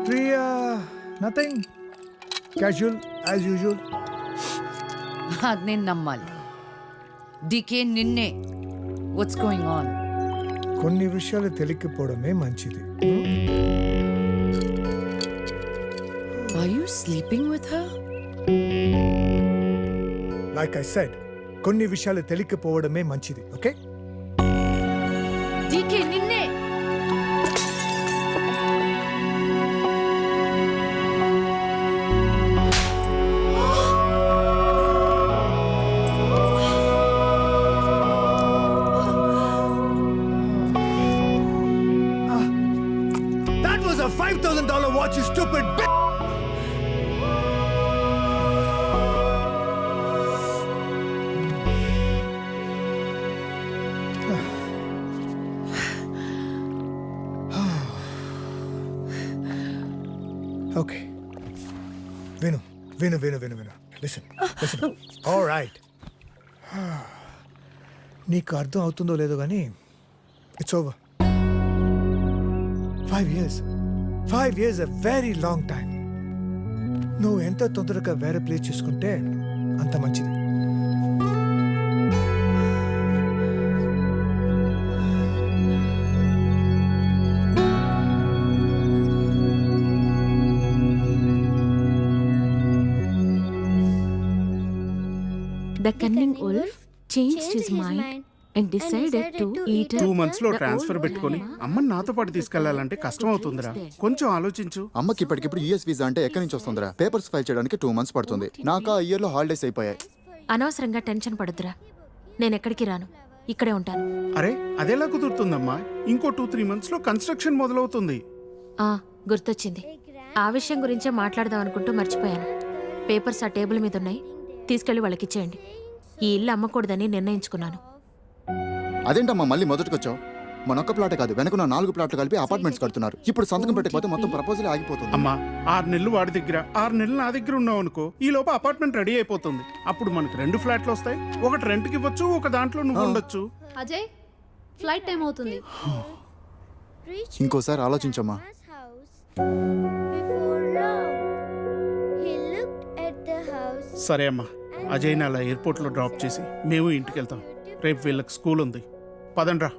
Priya, nothing. Casual, as usual. అది నేను నమ్మాలి. డీకే నిన్నే. What's going on? కొన్ని విషయాలు తెలియకపోవడమే మంచిది. Are you sleeping with her? Like I said, కొన్ని విషయాలు తెలియకపోవడమే మంచిది, ఓకే? డీకే నిన్నే. That was a $5,000 watch, you stupid bitch! Okay. Vinu. Listen. All right. నీకు అర్థం అవుతుందో లేదో కానీ it's over. 5 years. 5 years a very long time. నువ్వు ఎంత తొందరగా వేరే ప్లేస్ చూసుకుంటే అంత మంచిది. The cunning wolf changed his mind and decided to eat 2 months లో ట్రాన్స్ఫర్ పెట్టుకొని అమ్మని నాతో పాటు తీసుకెళ్లాలంటే కష్టం అవుతుందిరా. కొంచెం ఆలోచించు. అమ్మకి ఇప్పటికిప్పుడు యూఎస్ వీసా అంటే ఎక్కడి నుంచి వస్తుందిరా? పేపర్స్ ఫైల్ చేయడానికి 2 months పడుతుంది. నాకు ఆ ఇయర్ లో హాలిడేస్ అయిపోయాయి. అనవసరంగా టెన్షన్ పడుతురా. నేను ఎక్కడికి రాను, ఇక్కడే ఉంటాను. అరే అదెలా కుదురుతుందమ్మా? ఇంకో 2-3 months లో కన్స్ట్రక్షన్ మొదలవుతుంది. గుర్తొచ్చింది. ఆ విషయం గురించే మాట్లాడదాం అనుకుంటూ మర్చిపోయాను. పేపర్స్ ఆ టేబుల్ మీద ఉన్నాయి, తీసుకెళ్లి వాళ్ళకి ఇచ్చేయండి. ఈ ఇల్లు అమ్మకూడదని నిర్ణయించుకున్నాను. అదేంటమ్మా మళ్ళీ మొదటికొచ్చావు? మనొక్క ప్లాటే కాదు, వెనక 4 ప్లాట్లు కలిపి అపార్ట్మెంట్స్ కడుతున్నారు. ఇప్పుడు సంతకం పెట్టకపోతే మొత్తం ప్రపోజల్ ఆగిపోతుంది. అమ్మా 6 నెలలు వాడి దగ్గర 6 నెలలు నా దగ్గర ఉన్నావు అనుకో, ఈ లోపు అపార్ట్మెంట్ రెడీ అయిపోతుంది. అప్పుడు మనకు 2 ఫ్లాట్లు వస్తాయి. ఒకటి రెంట్కి ఇవ్వచ్చు, ఒక దాంట్లో నువ్వు ఉండొచ్చు. అజయ్, ఫ్లైట్ టైం అవుతుంది. ఇంకోసారి ఆలోచించమ్మా. సరే అమ్మా, అజయ్ని అలా ఎయిర్పోర్ట్లో డ్రాప్ చేసి మేము ఇంటికి వెళ్తాం. రేపు వీళ్ళకి స్కూల్ ఉంది. పదండ్రా.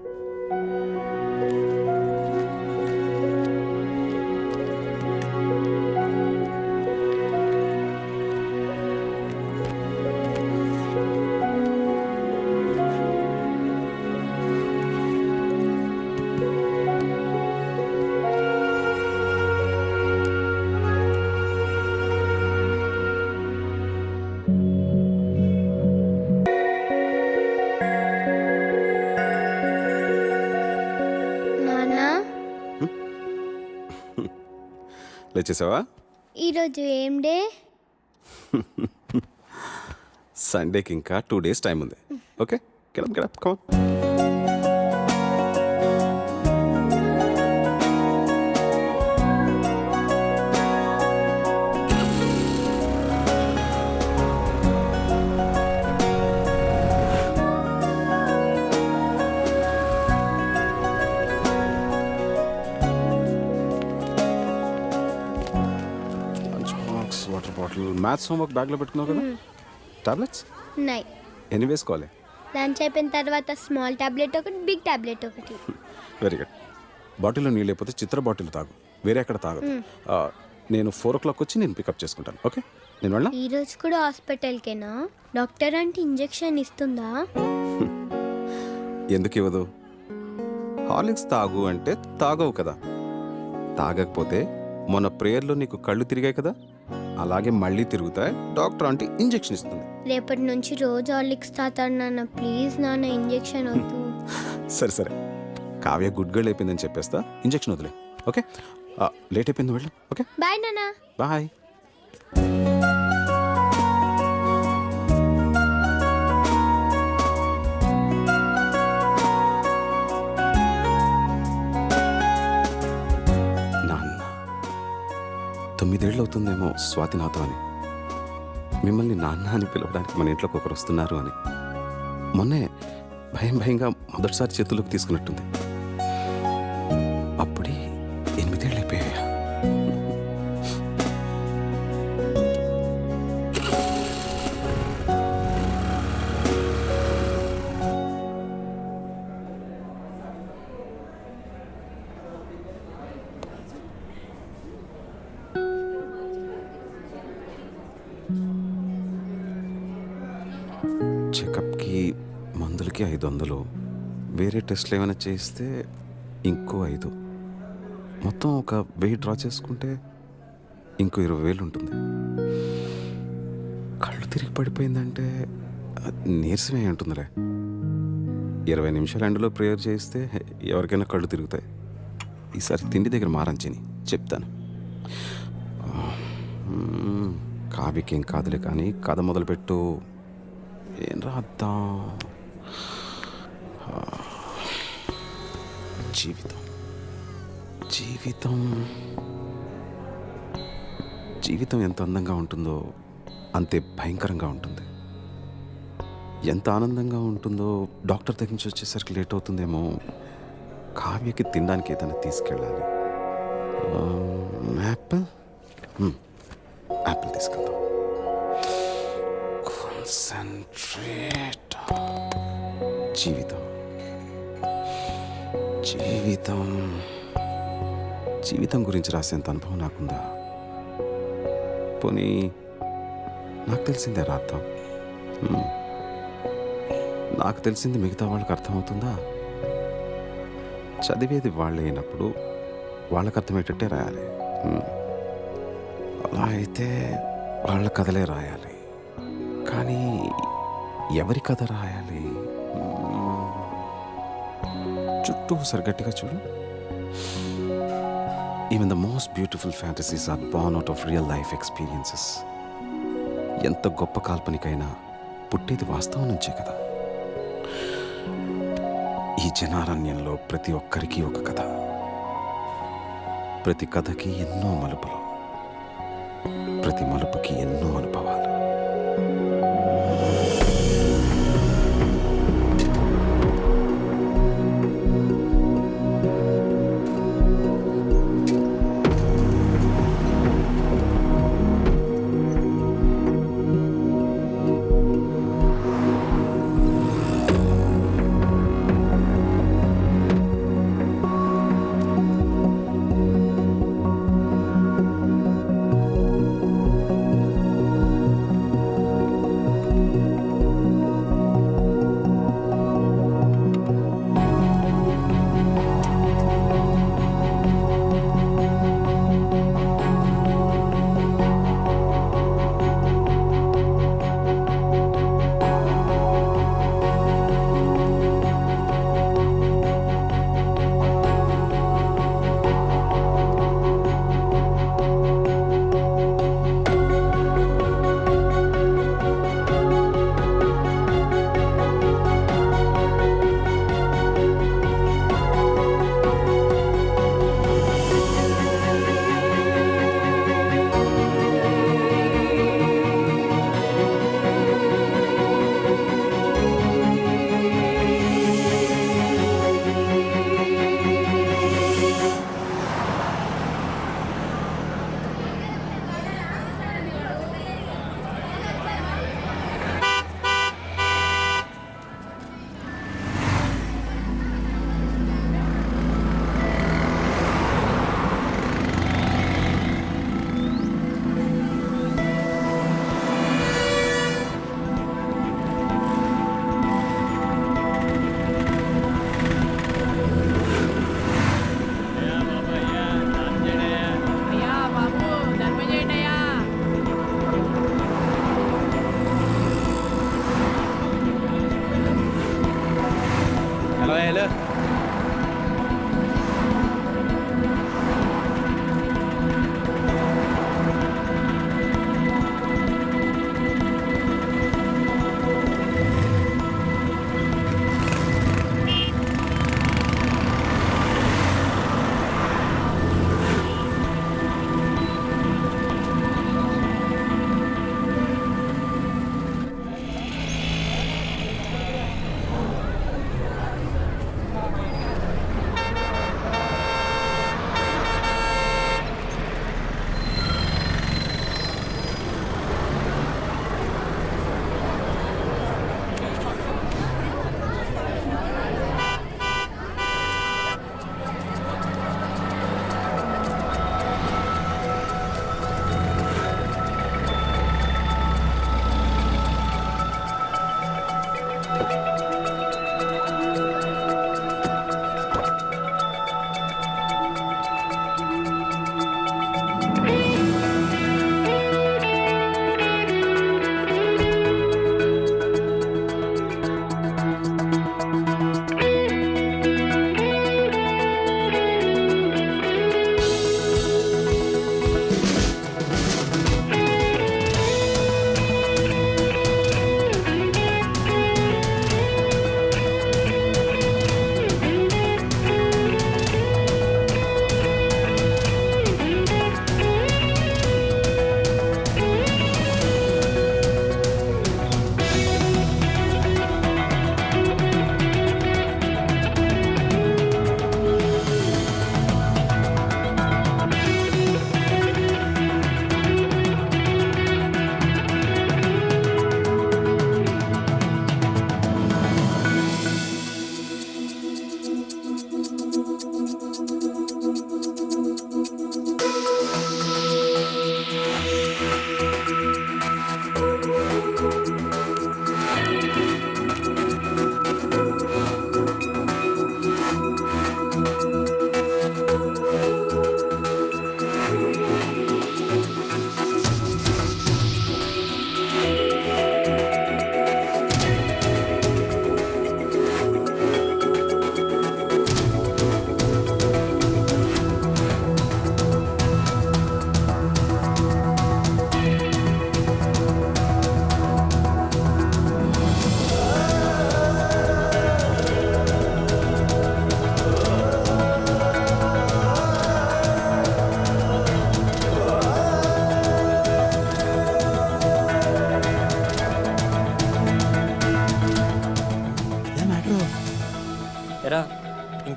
లేచేసావా? ఈరోజు ఏం డే? సండేకి ఇంకా 2 days టైం ఉంది. Okay, get up, come on. Water bottle, maths homework బ్యాగ్లో పెట్టుకున్నావు కదా. టాబ్లెట్స్ ఉన్నాయి. ఎన్ని వేసుకోవాలి? లంచ్ అయిపోయిన తర్వాత స్మాల్ టాబ్లెట్ ఒకటి, బిగ్ టాబ్లెట్ ఒకటి. Very good. బాటిల్లో నీళ్ళు లేకపోతే చిత్ర బాటిల్ తాగు, వేరే ఎక్కడ తాగదు. నేను 4 o'clock వచ్చి నేను పికప్ చేసుకుంటాను. ఓకే, నేను వెళ్ళా. ఈ రోజు కూడా హాస్పిటల్కేనా? డాక్టర్ అంటే ఇంజెక్షన్ ఇస్తుందా? ఎందుకు ఇవ్వదు? హార్లిక్స్ తాగు అంటే తాగవు కదా. తాగకపోతే మొన్న ప్రేయర్లో నీకు కళ్ళు తిరిగాయి కదా, అలాగే మళ్ళీ తిరుగుతాయి. డాక్టర్ అంటే ఇంజెక్షన్ ఇస్తుంది. రేపటి నుంచి రోజు హార్లిక్స్ తాతాడు నాన్న. ప్లీజ్ నాన్న, ఇంజెక్షన్ వద్దు. సరే, కావ్య గుడ్ గర్ల్ అయిపోయిందని చెప్పేస్తా. ఇంజెక్షన్ వదిలే. ఓకే, లేట్ అయిపోయింది, వెళ్ళు. ఓకే, బాయ్ నాన్న. బాయ్. నాన్న 9 ఏళ్ళు అవుతుందేమో స్వాతి నాతో అని. మిమ్మల్ని నాన్న అని పిలవడానికి మన ఇంట్లోకి ఒకరు వస్తున్నారు అని. మొన్నే భయంగా మొదటిసారి చేతుల్లోకి తీసుకున్నట్టుంది. అప్పుడే 8 ఏళ్ళు అయిపోయాయా? మందులకి 500, వేరే టెస్ట్లు ఏమైనా చేస్తే ఇంకో 5, మొత్తం ఒక 1000 డ్రా చేసుకుంటే ఇంకో 20,000 ఉంటుంది. కళ్ళు తిరిగి పడిపోయిందంటే నీరసమే ఉంటుందిలే. 20 నిమిషాలు ఎండలో ప్రేయర్ చేస్తే ఎవరికైనా కళ్ళు తిరుగుతాయి. ఈసారి తిండి దగ్గర మారంచిని చెప్తాను. కావ్యకేం కాదులే కానీ కథ మొదలుపెట్టు. ఏం రాద్దాం? జీవితం జీవితం జీవితం ఎంత అందంగా ఉంటుందో అంతే భయంకరంగా ఉంటుంది. ఎంత ఆనందంగా ఉంటుందో డాక్టర్ దగ్గర నుంచి వచ్చేసరికి లేట్ అవుతుందేమో. కావ్యకి తినడానికి ఏదైనా తీసుకెళ్ళాలి. యాపిల్ యాపిల్ తీసుకెళ్దాం. కాన్సంట్రేట్. జీవితం జీవితం జీవితం గురించి రాసేంత అనుభవం నాకుందా? పోనీ నాకు తెలిసిందే రాద్దాం. నాకు తెలిసింది మిగతా వాళ్ళకి అర్థమవుతుందా? చదివేది వాళ్ళే అయినప్పుడు వాళ్ళకి అర్థమయ్యేటట్టే రాయాలి. అలా అయితే వాళ్ళ కథలే రాయాలి. కానీ ఎవరి కథ రాయాలి? చుట్టూ ఒకసారి గట్టిగా చూడు. Even the most beautiful fantasies are born out of real life experiences. ఎంత గొప్ప కాల్పనికైనా పుట్టేది వాస్తవం నుంచే కదా. ఈ జనారణ్యంలో ప్రతి ఒక్కరికి ఒక కథ, ప్రతి కథకి ఎన్నో మలుపులు, ప్రతి మలుపుకి ఎన్నో అనుభవాలు.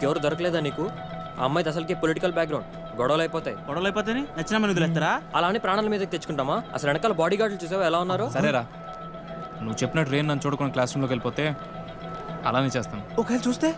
ఇంకెవరు దొరకలేదా నీకు? ఆ అమ్మాయిది అసలుకి పొలిటికల్ బ్యాక్గ్రౌండ్, గొడవలు అయిపోతాయి. గొడవలు అయిపోతే నచ్చిన మన వదిలేస్తారా? అలానే ప్రాణాల మీదకి తెచ్చుకుంటామా? అసలు వెనకాల బాడీ గార్డులు చూసావా ఎలా ఉన్నారు? సరేరా, నువ్వు చెప్పినట్టు రేన్ నన్ను చూడుకుని క్లాస్ రూమ్లోకి వెళ్ళిపోతే అలానే చేస్తాను. ఒకవేళ చూస్తే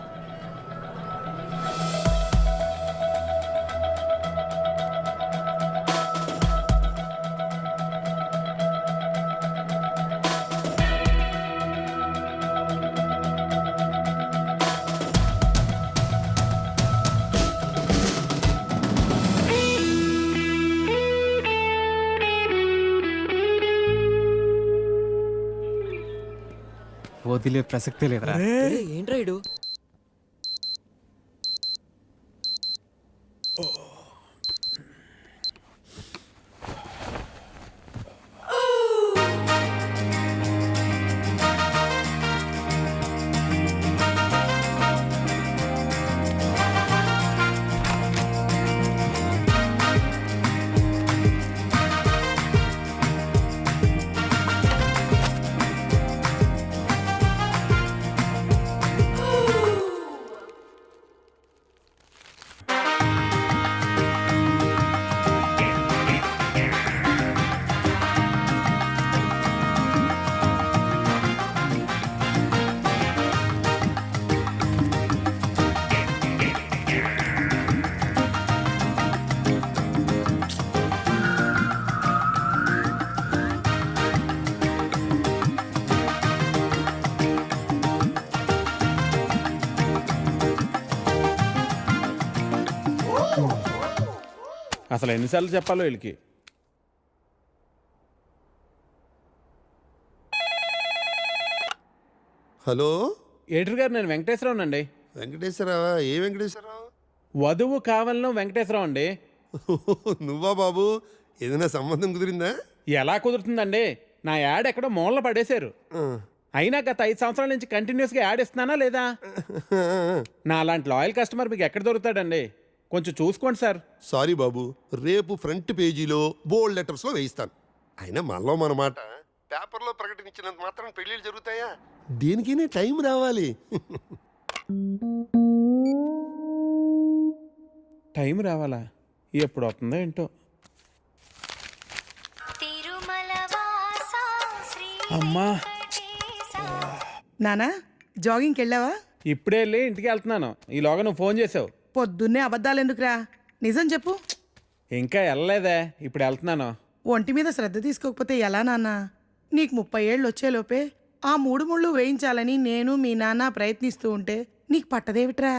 వదిలే ప్రసక్తే లేదురా. ఏంట్రా ఇడు? అసలు ఎన్నిసార్లు చెప్పాలో వీళ్ళకి. హలో ఏటర్ గారు, నేను వెంకటేశ్వరరావు అండి. వెంకటేశ్వరరావా? ఏ వెంకటేశ్వరరావు? వధువు కావాలను వెంకటేశ్వరరావు అండి. నువ్వా బాబు? ఏదైనా సంబంధం కుదిరిందా? ఎలా కుదురుతుందండి? నా యాడ్ ఎక్కడో మూలన పడేశారు. అయినా గత 5 సంవత్సరాల నుంచి కంటిన్యూస్గా యాడ్ ఇస్తున్నానా లేదా? నా అలాంటి లాయల్ కస్టమర్ మీకు ఎక్కడ దొరుకుతాడండి? కొంచెం చూసుకోండి సార్. సారీ బాబు, రేపు ఫ్రంట్ పేజీలో బోల్డ్ లెటర్స్లో వేయిస్తాను. అయినా మనలో మన మాట పేపర్లో ప్రకటించినంత మాత్రం పెళ్ళిళ్ళు జరుగుతాయా? దేనికైనా టైం రావాలి. టైం రావాలా? ఎప్పుడు వస్తుందో ఏంటో. అమ్మా, నానా జాగింగ్కి వెళ్ళావా? ఇప్పుడే వెళ్ళి ఇంటికి వెళ్తున్నాను. ఈలోగా నువ్వు ఫోన్ చేసావు. పొద్దున్నే అబద్ధాలు ఎందుకురా, నిజం చెప్పు. ఇంకా వెళ్ళలేదే, ఇప్పుడు వెళ్తున్నాను. ఒంటి మీద శ్రద్ధ తీసుకోకపోతే ఎలా నాన్నా? నీకు 30 ఏళ్ళు వచ్చేలోపే ఆ 3 ముళ్ళు వేయించాలని నేను మీ నాన్న ప్రయత్నిస్తూ ఉంటే నీకు పట్టదేవిట్రా?